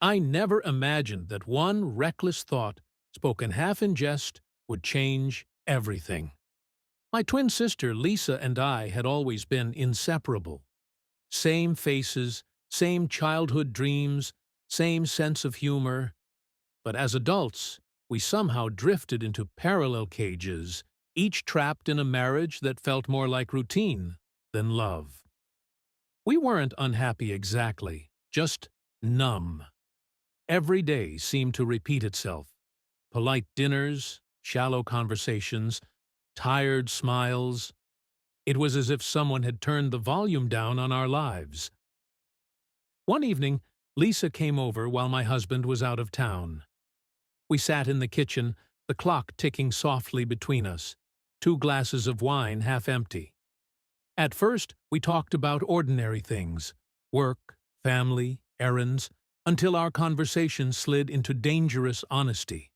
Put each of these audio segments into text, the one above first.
I never imagined that one reckless thought, spoken half in jest, would change everything. My twin sister Lisa and I had always been inseparable. Same faces, same childhood dreams, same sense of humor. But as adults, we somehow drifted into parallel cages, each trapped in a marriage that felt more like routine than love. We weren't unhappy exactly, just numb. Every day seemed to repeat itself. Polite dinners, shallow conversations, tired smiles. It was as if someone had turned the volume down on our lives. One evening, Lisa came over while my husband was out of town. We sat in the kitchen, the clock ticking softly between us, 2 glasses of wine half empty. At first, we talked about ordinary things, work, family, errands, until our conversation slid into dangerous honesty.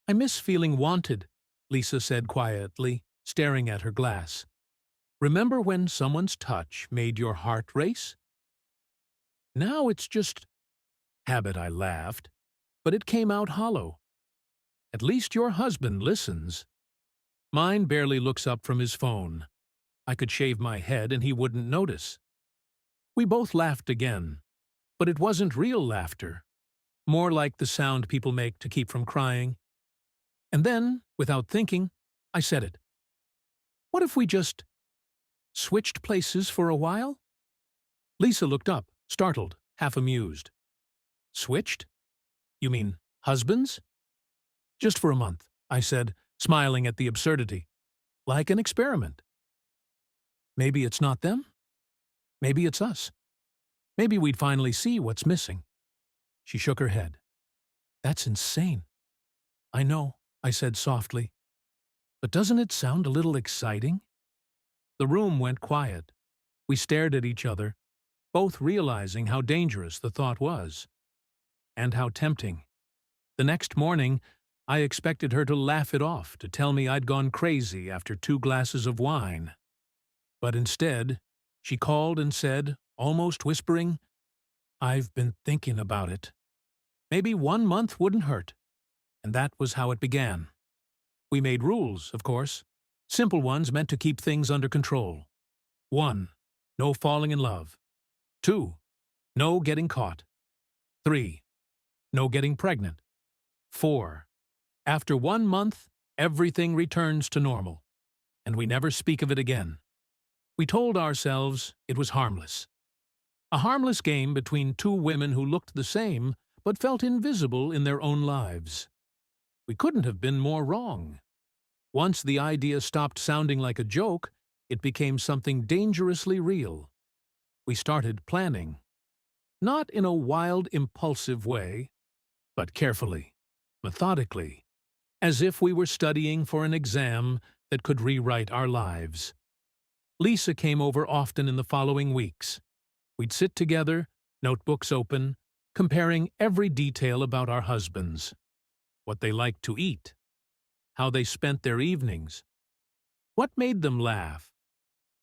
"I miss feeling wanted," Lisa said quietly, staring at her glass. "Remember when someone's touch made your heart race?" "Now it's just habit," I laughed, but it came out hollow. "At least your husband listens." Mine barely looks up from his phone. I could shave my head and he wouldn't notice. We both laughed again, but it wasn't real laughter, more like the sound people make to keep from crying. And then, without thinking, I said it. "What if we just switched places for a while?" Lisa looked up, startled, half amused. "Switched? You mean husbands?" "Just for a month," I said, smiling at the absurdity. "Like an experiment. Maybe it's not them. Maybe it's us. Maybe we'd finally see what's missing." She shook her head. "That's insane." "I know," I said softly. "But doesn't it sound a little exciting?" The room went quiet. We stared at each other, both realizing how dangerous the thought was. And how tempting. The next morning, I expected her to laugh it off, to tell me I'd gone crazy after 2 glasses of wine. But instead, she called and said, almost whispering, "I've been thinking about it. Maybe 1 month wouldn't hurt." And that was how it began. We made rules, of course. Simple ones meant to keep things under control. 1. No falling in love. 2. No getting caught. 3. No getting pregnant. 4. After 1 month, everything returns to normal, and we never speak of it again. We told ourselves it was harmless. A harmless game between 2 women who looked the same but felt invisible in their own lives. We couldn't have been more wrong. Once the idea stopped sounding like a joke, it became something dangerously real. We started planning. Not in a wild, impulsive way, but carefully, methodically, as if we were studying for an exam that could rewrite our lives. Lisa came over often in the following weeks. We'd sit together, notebooks open, comparing every detail about our husbands. What they liked to eat, how they spent their evenings, what made them laugh,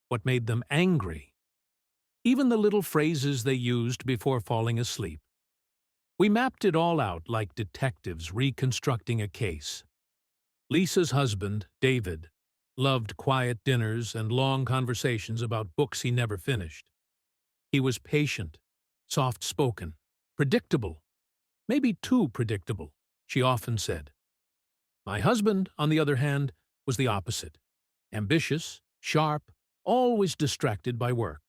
what made them angry, even the little phrases they used before falling asleep. We mapped it all out like detectives reconstructing a case. Lisa's husband, David, loved quiet dinners and long conversations about books he never finished. He was patient, soft-spoken, predictable, maybe too predictable, she often said. My husband, on the other hand, was the opposite. Ambitious, sharp, always distracted by work.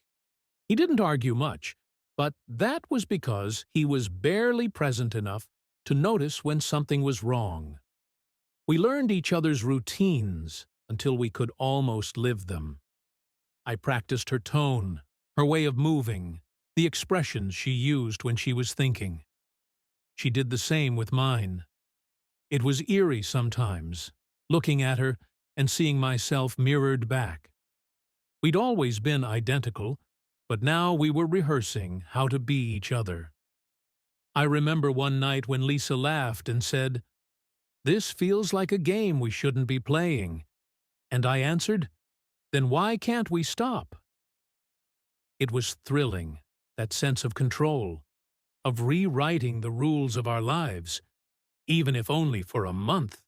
He didn't argue much, but that was because he was barely present enough to notice when something was wrong. We learned each other's routines until we could almost live them. I practiced her tone, her way of moving, the expressions she used when she was thinking. She did the same with mine. It was eerie sometimes, looking at her and seeing myself mirrored back. We'd always been identical, but now we were rehearsing how to be each other. I remember one night when Lisa laughed and said, "This feels like a game we shouldn't be playing." And I answered, "Then why can't we stop?" It was thrilling, that sense of control, of rewriting the rules of our lives, even if only for a month.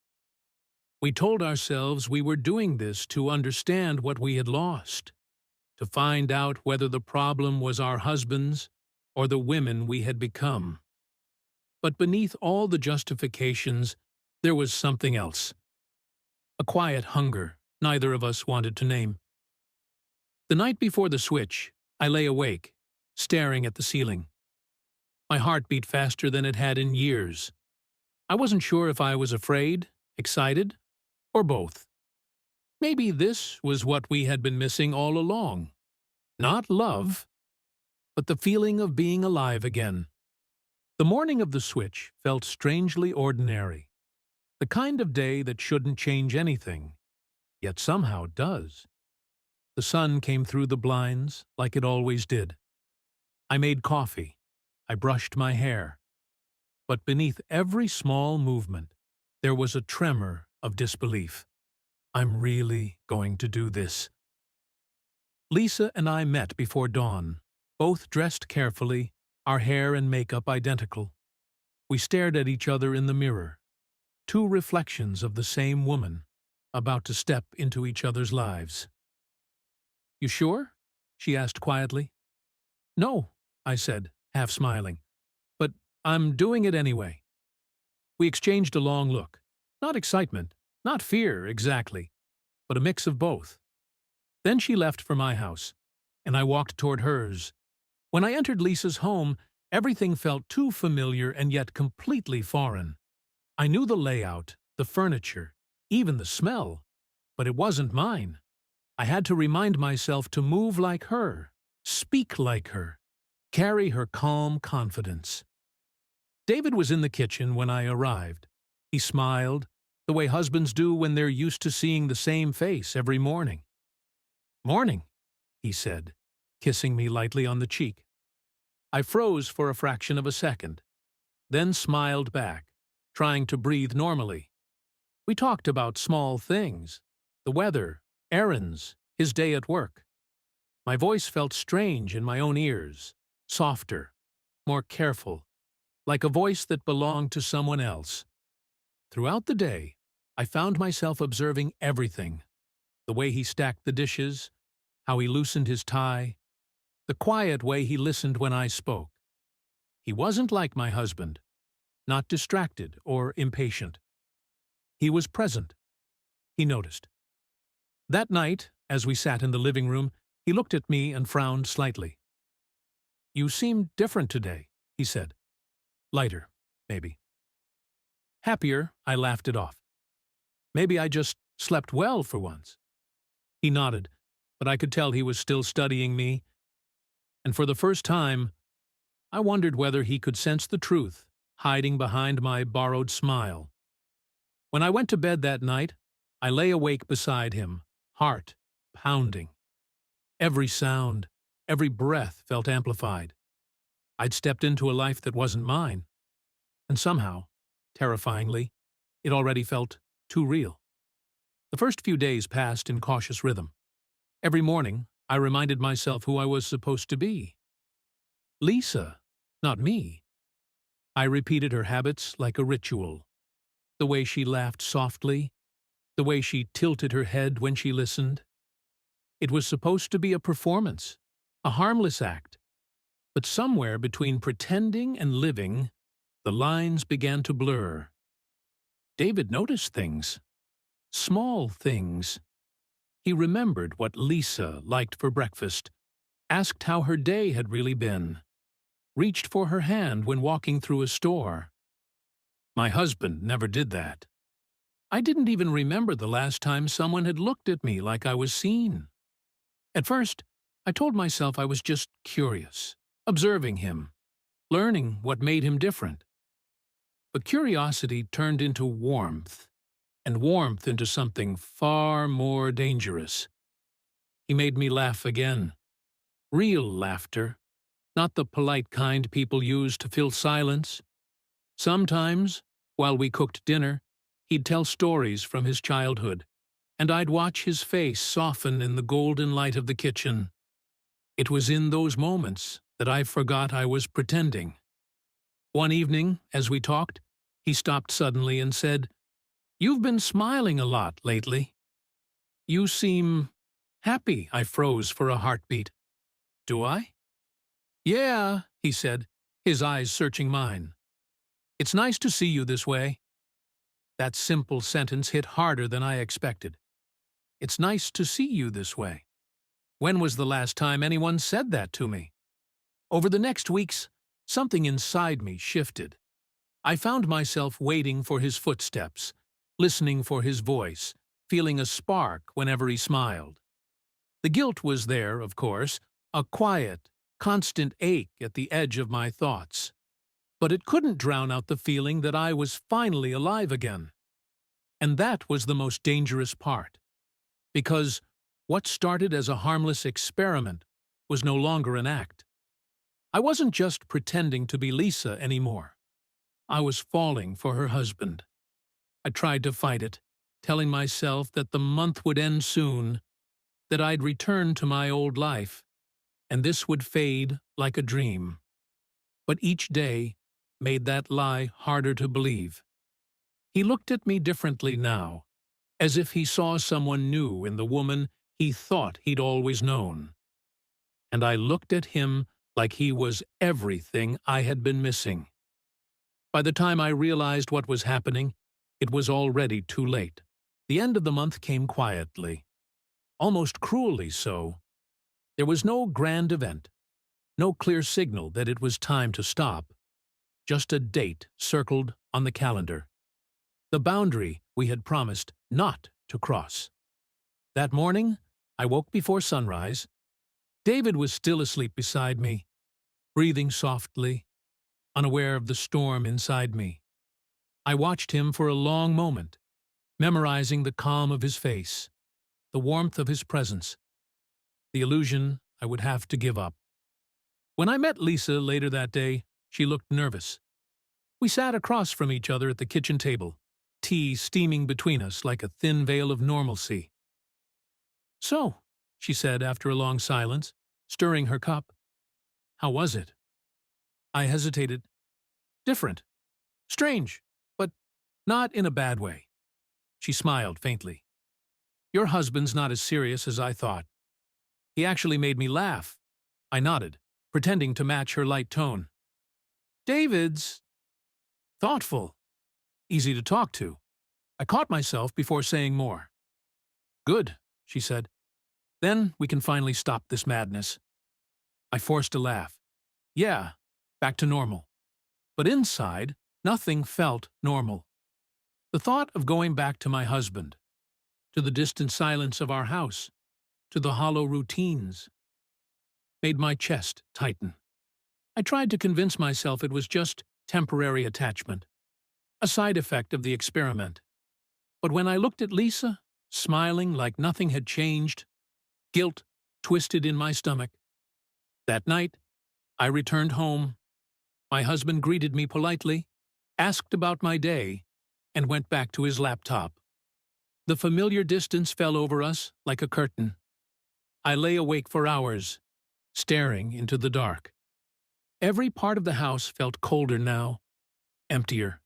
We told ourselves we were doing this to understand what we had lost, to find out whether the problem was our husbands or the women we had become. But beneath all the justifications, there was something else. A quiet hunger neither of us wanted to name. The night before the switch, I lay awake, staring at the ceiling. My heart beat faster than it had in years. I wasn't sure if I was afraid, excited, or both. Maybe this was what we had been missing all along. Not love, but the feeling of being alive again. The morning of the switch felt strangely ordinary. The kind of day that shouldn't change anything, yet somehow does. The sun came through the blinds like it always did. I made coffee. I brushed my hair. But beneath every small movement, there was a tremor of disbelief. I'm really going to do this. Lisa and I met before dawn, both dressed carefully, our hair and makeup identical. We stared at each other in the mirror, two reflections of the same woman, about to step into each other's lives. "You sure?" she asked quietly. "No," I said, half smiling, "but I'm doing it anyway." We exchanged a long look. Not excitement, not fear exactly, but a mix of both. Then she left for my house, and I walked toward hers. When I entered Lisa's home, everything felt too familiar and yet completely foreign. I knew the layout, the furniture, even the smell, but it wasn't mine. I had to remind myself to move like her, speak like her, carry her calm confidence. David was in the kitchen when I arrived. He smiled, the way husbands do when they're used to seeing the same face every morning. "Morning," he said, kissing me lightly on the cheek. I froze for a fraction of a second, then smiled back, trying to breathe normally. We talked about small things, the weather, errands, his day at work. My voice felt strange in my own ears, softer, more careful, like a voice that belonged to someone else. Throughout the day, I found myself observing everything: the way he stacked the dishes, how he loosened his tie, the quiet way he listened when I spoke. He wasn't like my husband, not distracted or impatient. He was present. He noticed. That night, as we sat in the living room, he looked at me and frowned slightly. "You seem different today," he said. "Lighter, maybe." Happier, I laughed it off. "Maybe I just slept well for once." He nodded, but I could tell he was still studying me, and for the first time, I wondered whether he could sense the truth hiding behind my borrowed smile. When I went to bed that night, I lay awake beside him, heart pounding. Every sound, every breath felt amplified. I'd stepped into a life that wasn't mine, and somehow, terrifyingly, it already felt too real. The first few days passed in cautious rhythm. Every morning, I reminded myself who I was supposed to be. Lisa, not me. I repeated her habits like a ritual. The way she laughed softly, the way she tilted her head when she listened. It was supposed to be a performance, a harmless act. But somewhere between pretending and living, the lines began to blur. David noticed things. Small things. He remembered what Lisa liked for breakfast, asked how her day had really been, reached for her hand when walking through a store. My husband never did that. I didn't even remember the last time someone had looked at me like I was seen. At first, I told myself I was just curious, observing him, learning what made him different. But curiosity turned into warmth, and warmth into something far more dangerous. He made me laugh again. Real laughter, not the polite kind people use to fill silence. Sometimes, while we cooked dinner, he'd tell stories from his childhood, and I'd watch his face soften in the golden light of the kitchen. It was in those moments that I forgot I was pretending. One evening, as we talked, he stopped suddenly and said, "You've been smiling a lot lately. You seem happy." I froze for a heartbeat. "Do I?" "Yeah," he said, his eyes searching mine. "It's nice to see you this way." That simple sentence hit harder than I expected. It's nice to see you this way. When was the last time anyone said that to me? Over the next weeks, something inside me shifted. I found myself waiting for his footsteps, listening for his voice, feeling a spark whenever he smiled. The guilt was there, of course, a quiet, constant ache at the edge of my thoughts. But it couldn't drown out the feeling that I was finally alive again. And that was the most dangerous part. Because what started as a harmless experiment was no longer an act. I wasn't just pretending to be Lisa anymore. I was falling for her husband. I tried to fight it, telling myself that the month would end soon, that I'd return to my old life, and this would fade like a dream. But each day made that lie harder to believe. He looked at me differently now, as if he saw someone new in the woman he thought he'd always known. And I looked at him like he was everything I had been missing. By the time I realized what was happening, it was already too late. The end of the month came quietly, almost cruelly so. There was no grand event, no clear signal that it was time to stop, just a date circled on the calendar. The boundary we had promised not to cross. That morning, I woke before sunrise. David was still asleep beside me, breathing softly, unaware of the storm inside me. I watched him for a long moment, memorizing the calm of his face, the warmth of his presence, the illusion I would have to give up. When I met Lisa later that day, she looked nervous. We sat across from each other at the kitchen table, tea steaming between us like a thin veil of normalcy. "So," she said after a long silence, stirring her cup, "how was it?" I hesitated. "Different. Strange, but not in a bad way." She smiled faintly. "Your husband's not as serious as I thought. He actually made me laugh." I nodded, pretending to match her light tone. "David's thoughtful, easy to talk to." I caught myself before saying more. "Good," she said. "Then we can finally stop this madness." I forced a laugh. Yeah, back to normal. But inside, nothing felt normal. The thought of going back to my husband, to the distant silence of our house, to the hollow routines, made my chest tighten. I tried to convince myself it was just temporary attachment, a side effect of the experiment. But when I looked at Lisa, smiling like nothing had changed, guilt twisted in my stomach. That night, I returned home. My husband greeted me politely, asked about my day, and went back to his laptop. The familiar distance fell over us like a curtain. I lay awake for hours, staring into the dark. Every part of the house felt colder now, emptier.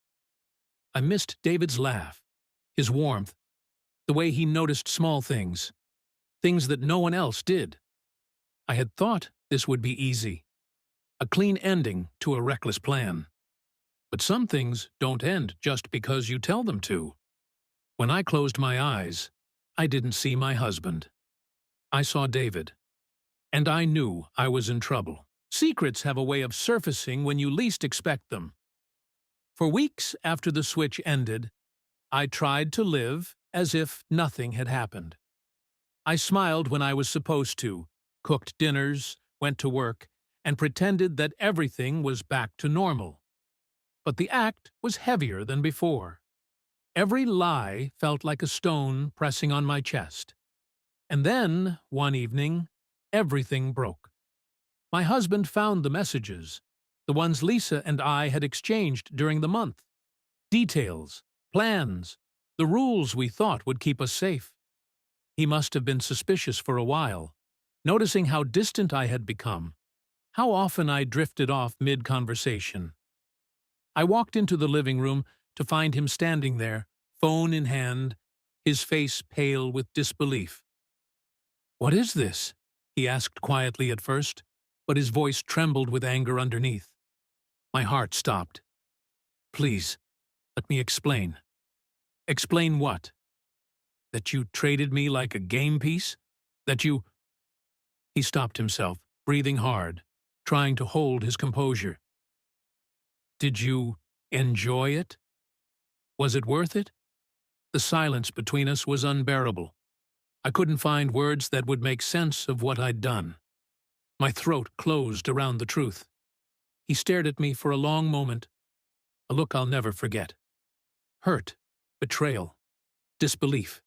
I missed David's laugh, his warmth, the way he noticed small things, things that no one else did. I had thought this would be easy, a clean ending to a reckless plan. But some things don't end just because you tell them to. When I closed my eyes, I didn't see my husband. I saw David, and I knew I was in trouble. Secrets have a way of surfacing when you least expect them. For weeks after the switch ended, I tried to live as if nothing had happened. I smiled when I was supposed to, cooked dinners, went to work, and pretended that everything was back to normal. But the act was heavier than before. Every lie felt like a stone pressing on my chest. And then, one evening, everything broke. My husband found the messages, the ones Lisa and I had exchanged during the month. Details, plans, the rules we thought would keep us safe. He must have been suspicious for a while, noticing how distant I had become, how often I drifted off mid-conversation. I walked into the living room to find him standing there, phone in hand, his face pale with disbelief. "What is this?" he asked quietly at first, but his voice trembled with anger underneath. My heart stopped. "Please, let me explain." "Explain what? That you traded me like a game piece? That you—" He stopped himself, breathing hard, trying to hold his composure. "Did you enjoy it? Was it worth it?" The silence between us was unbearable. I couldn't find words that would make sense of what I'd done. My throat closed around the truth. He stared at me for a long moment, a look I'll never forget. Hurt, betrayal, disbelief.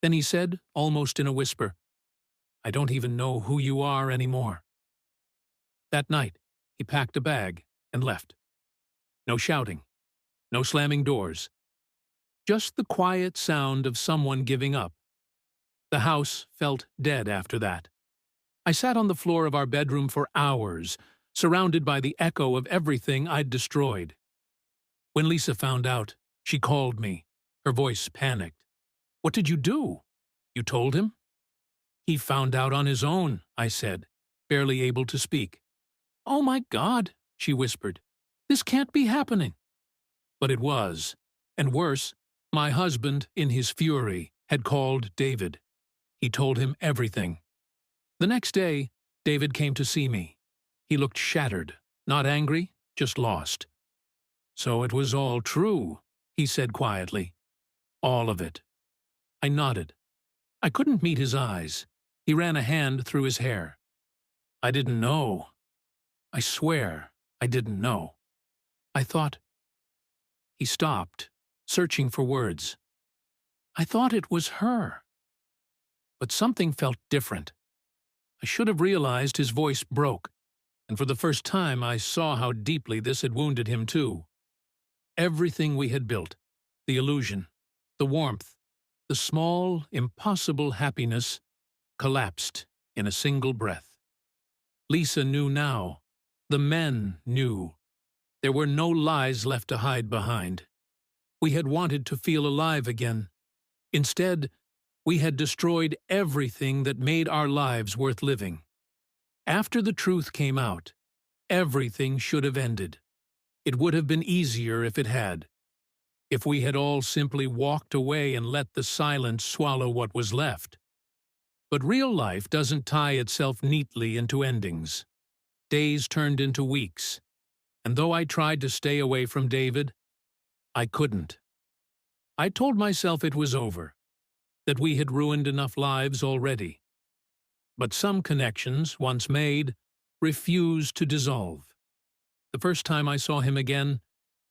Then he said, almost in a whisper, "I don't even know who you are anymore." That night, he packed a bag and left. No shouting, no slamming doors. Just the quiet sound of someone giving up. The house felt dead after that. I sat on the floor of our bedroom for hours, surrounded by the echo of everything I'd destroyed. When Lisa found out, she called me, her voice panicked. "What did you do? You told him?" "He found out on his own," I said, barely able to speak. "Oh my God," she whispered. "This can't be happening." But it was. And worse, my husband, in his fury, had called David. He told him everything. The next day, David came to see me. He looked shattered, not angry, just lost. "So it was all true," he said quietly. "All of it." I nodded. I couldn't meet his eyes. He ran a hand through his hair. "I didn't know. I swear I didn't know. I thought—" He stopped, searching for words. "I thought it was her." But something felt different. I should have realized his voice broke, and for the first time I saw how deeply this had wounded him too. Everything we had built, the illusion, the warmth, the small, impossible happiness, collapsed in a single breath. Lisa knew now. The men knew. There were no lies left to hide behind. We had wanted to feel alive again. Instead, we had destroyed everything that made our lives worth living. After the truth came out, everything should have ended. It would have been easier if it had. If we had all simply walked away and let the silence swallow what was left. But real life doesn't tie itself neatly into endings. Days turned into weeks, and though I tried to stay away from David, I couldn't. I told myself it was over, that we had ruined enough lives already. But some connections, once made, refused to dissolve. The first time I saw him again,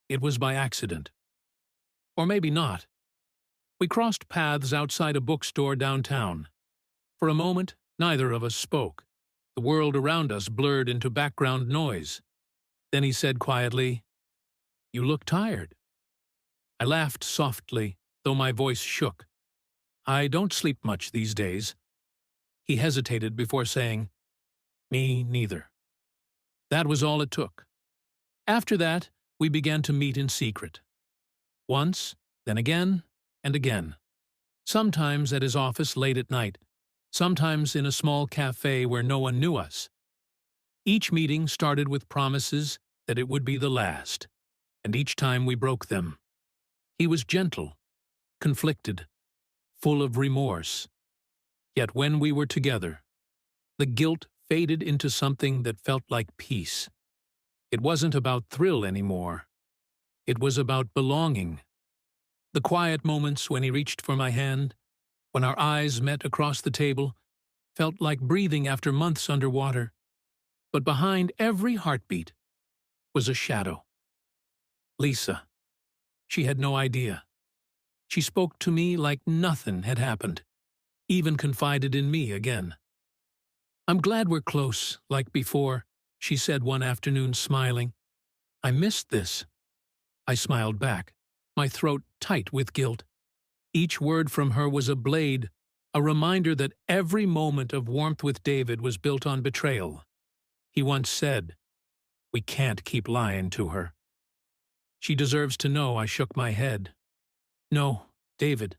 it was by accident. Or maybe not. We crossed paths outside a bookstore downtown. For a moment, neither of us spoke. The world around us blurred into background noise. Then he said quietly, "You look tired." I laughed softly, though my voice shook. "I don't sleep much these days." He hesitated before saying, "Me neither." That was all it took. After that, we began to meet in secret. Once, then again, and again. Sometimes at his office late at night, sometimes in a small cafe where no one knew us. Each meeting started with promises that it would be the last, and each time we broke them. He was gentle, conflicted, full of remorse. Yet when we were together, the guilt faded into something that felt like peace. It wasn't about thrill anymore. It was about belonging. The quiet moments when he reached for my hand, when our eyes met across the table, felt like breathing after months underwater. But behind every heartbeat was a shadow. Lisa. She had no idea. She spoke to me like nothing had happened, even confided in me again. "I'm glad we're close, like before," she said one afternoon, smiling. "I missed this." I smiled back, my throat tight with guilt. Each word from her was a blade, a reminder that every moment of warmth with David was built on betrayal. He once said, "We can't keep lying to her." She deserves to know. I shook my head. No, David.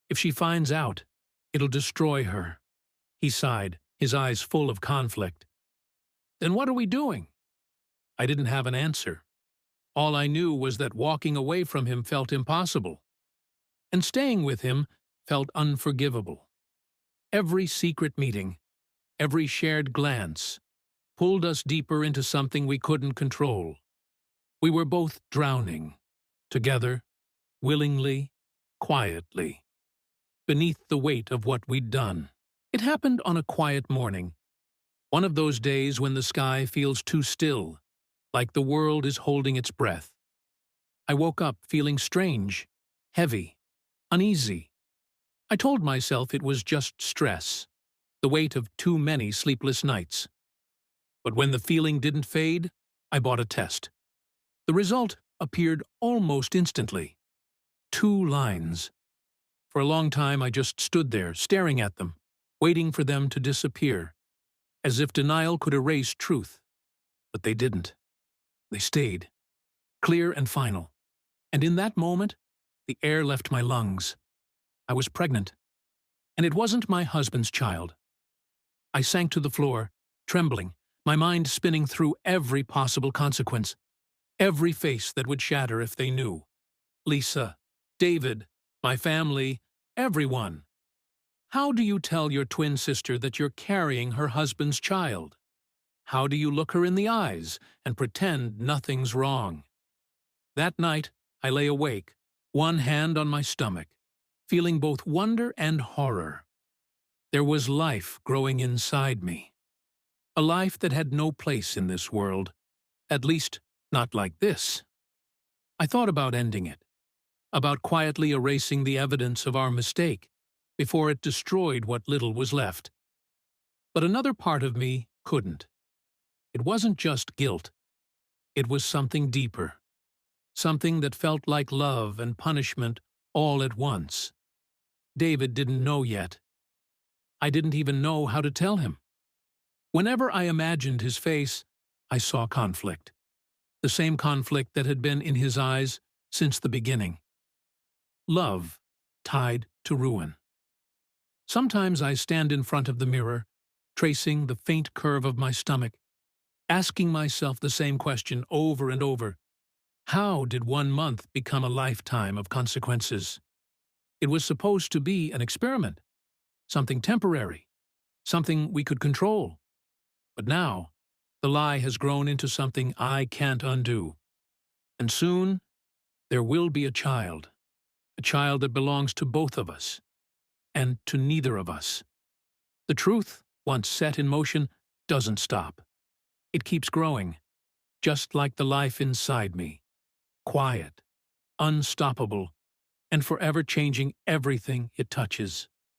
If she finds out, it'll destroy her. He sighed, his eyes full of conflict. Then what are we doing? I didn't have an answer. All I knew was that walking away from him felt impossible, and staying with him felt unforgivable. Every secret meeting, every shared glance, pulled us deeper into something we couldn't control. We were both drowning, together, willingly, quietly, beneath the weight of what we'd done. It happened on a quiet morning, one of those days when the sky feels too still, like the world is holding its breath. I woke up feeling strange, heavy, uneasy. I told myself it was just stress, the weight of too many sleepless nights. But when the feeling didn't fade, I bought a test. The result appeared almost instantly. 2 lines. For a long time I just stood there, staring at them, waiting for them to disappear, as if denial could erase truth. But they didn't. They stayed, clear and final. And in that moment, the air left my lungs. I was pregnant. And it wasn't my husband's child. I sank to the floor, trembling, my mind spinning through every possible consequence, every face that would shatter if they knew. Lisa, David, my family, everyone. How do you tell your twin sister that you're carrying her husband's child? How do you look her in the eyes and pretend nothing's wrong? That night, I lay awake, one hand on my stomach, feeling both wonder and horror. There was life growing inside me. A life that had no place in this world, at least not like this. I thought about ending it, about quietly erasing the evidence of our mistake before it destroyed what little was left. But another part of me couldn't. It wasn't just guilt. It was something deeper, something that felt like love and punishment all at once. David didn't know yet. I didn't even know how to tell him. Whenever I imagined his face, I saw conflict. The same conflict that had been in his eyes since the beginning. Love tied to ruin. Sometimes I stand in front of the mirror, tracing the faint curve of my stomach, asking myself the same question over and over. How did 1 month become a lifetime of consequences? It was supposed to be an experiment, something temporary, something we could control. But now, the lie has grown into something I can't undo. And soon, there will be a child that belongs to both of us, and to neither of us. The truth, once set in motion, doesn't stop. It keeps growing, just like the life inside me, quiet, unstoppable, and forever changing everything it touches.